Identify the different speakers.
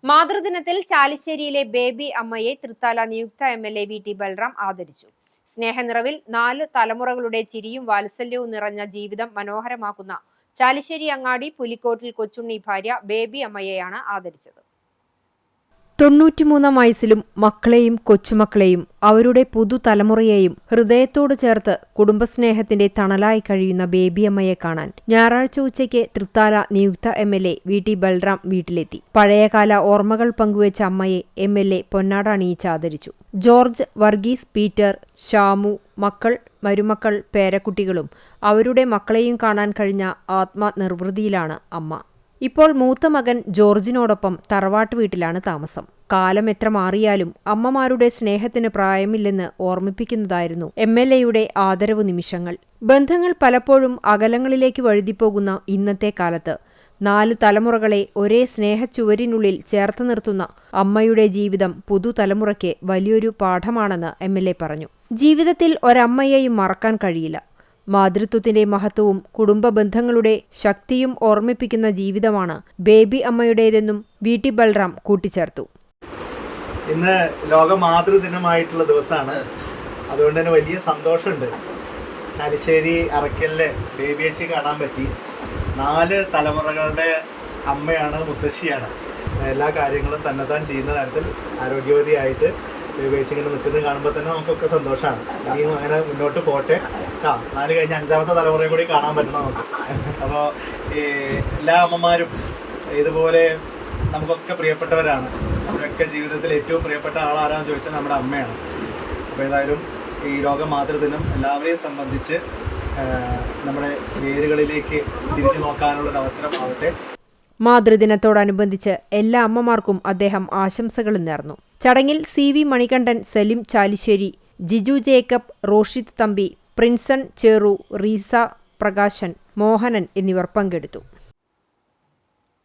Speaker 1: മാതൃദിനത്തിൽ ചാലിശ്ശേരിയിലെ baby അമ്മയെ തൃത്താല നിയുക്ത MLA VT Balram ആദരിച്ചു. സ്നേഹനിറവിൽ 4 തലമുറകളുടെ ചിരിയും വാത്സല്യവും നിറഞ്ഞ ജീവിതം മനോഹരമാക്കുന്ന ചാലിശ്ശേരി അങ്ങാടി പുലിക്കോട്ടിൽ കൊച്ചുണ്ണി ഭാര്യ ബേബി അമ്മയെയാണ് ആദരിച്ചത്. 93 വയസ്സിലും മക്കളെയും കൊച്ചുമക്കളെയും അവരുടെ പുതുതലമുറയെയും ഹൃദയത്തോട് ചേർത്ത് കുടുംബസ്നേഹത്തിന്റെ തണലായി കഴിയുന്ന ബേബിയമ്മയെ കാണാൻ ഞായറാഴ്ച ഉച്ചയ്ക്ക് തൃത്താല നിയുക്ത MLA VT ബൽറാം വീട്ടിലെത്തി. പഴയകാല ഓർമ്മകൾ പങ്കുവച്ച അമ്മയെ MLA പൊന്നാട അണിയിച്ച് ആദരിച്ചു. ജോർജ്, വർഗീസ്, പീറ്റർ, ഷാമു, മക്കൾ, മരുമക്കൾ, പേരക്കുട്ടികളും അവരുടെ മക്കളെയും കാണാൻ കഴിഞ്ഞ ആത്മനിർവൃതിയിലാണ് അമ്മ. ഇപ്പോൾ മൂത്ത മകൻ ജോർജിനോടൊപ്പം തറവാട്ട് വീട്ടിലാണ് താമസം. കാലം എത്ര മാറിയാലും അമ്മമാരുടെ സ്നേഹത്തിന് പ്രായമില്ലെന്ന് ഓർമ്മിപ്പിക്കുന്നതായിരുന്നു MLAയുടെ ആദരവ് നിമിഷങ്ങൾ. ബന്ധങ്ങൾ പലപ്പോഴും അകലങ്ങളിലേക്ക് വഴുതിപ്പോകുന്ന ഇന്നത്തെ കാലത്ത് 4 തലമുറകളെ ഒരേ സ്നേഹച്ചുവരിനുള്ളിൽ ചേർത്ത് നിർത്തുന്ന അമ്മയുടെ ജീവിതം പുതുതലമുറയ്ക്ക് വലിയൊരു പാഠമാണെന്ന് MLA പറഞ്ഞു. ജീവിതത്തിൽ ഒരമ്മയെയും മറക്കാൻ കഴിയില്ല. മാതൃത്വത്തിന്റെ മഹത്വവും കുടുംബ ബന്ധങ്ങളുടെ ശക്തിയും ഓർമ്മിപ്പിക്കുന്ന ജീവിതമാണ് ബേബി അമ്മയുടേതെന്നും VT ബൽറാം കൂട്ടിച്ചേർത്തു.
Speaker 2: ഇന്ന് ലോക മാതൃദിനമായിട്ടുള്ള ദിവസമാണ്. അതുകൊണ്ട് തന്നെ വലിയ സന്തോഷമുണ്ട്. ചാലിശ്ശേരി അറക്കലിലെ ബേബി ചേച്ചി കാണാൻ പറ്റി. 4 തലമുറകളുടെ അമ്മയാണ്, മുത്തശ്ശിയാണ്. എല്ലാ കാര്യങ്ങളും തന്നെത്താൻ ചെയ്യുന്ന തരത്തിൽ ആരോഗ്യവതിയായിട്ട് ബേബി ചേച്ചി ഇങ്ങനെ നിൽക്കുന്നത് കാണുമ്പോൾ തന്നെ നമുക്കൊക്കെ സന്തോഷമാണ്. ഇനിയും അങ്ങനെ മുന്നോട്ട് പോട്ടെ. 4 കഴിഞ്ഞ് 5ാമത്തെ തലമുറയും കൂടി കാണാൻ പറ്റണം നമുക്ക്. അപ്പോൾ എല്ലാ അമ്മമാരും ഇതുപോലെ നമുക്കൊക്കെ പ്രിയപ്പെട്ടവരാണ്. നമ്മുടെയൊക്കെ ജീവിതത്തിൽ ഏറ്റവും പ്രിയപ്പെട്ട ആളാരാന്ന് ചോദിച്ചാൽ നമ്മുടെ അമ്മയാണ്. അപ്പോൾ ഏതായാലും ഈ ലോക മാതൃദിനം എല്ലാവരെയും സംബന്ധിച്ച് നമ്മുടെ വേരുകളിലേക്ക് തിരിഞ്ഞു നോക്കാനുള്ളൊരു അവസരമാവട്ടെ.
Speaker 1: മാതൃദിനത്തോടനുബന്ധിച്ച് എല്ലാ അമ്മമാർക്കും അദ്ദേഹം ആശംസകളും നേർന്നു. ചടങ്ങിൽ CV മണികണ്ഠൻ, സലിം ചാലിശ്ശേരി, ജിജു ജേക്കബ്, റോഷിത് തമ്പി, പ്രിൻസൺ ചേറു, റീസ പ്രകാശൻ, മോഹനൻ എന്നിവർ പങ്കെടുത്തു.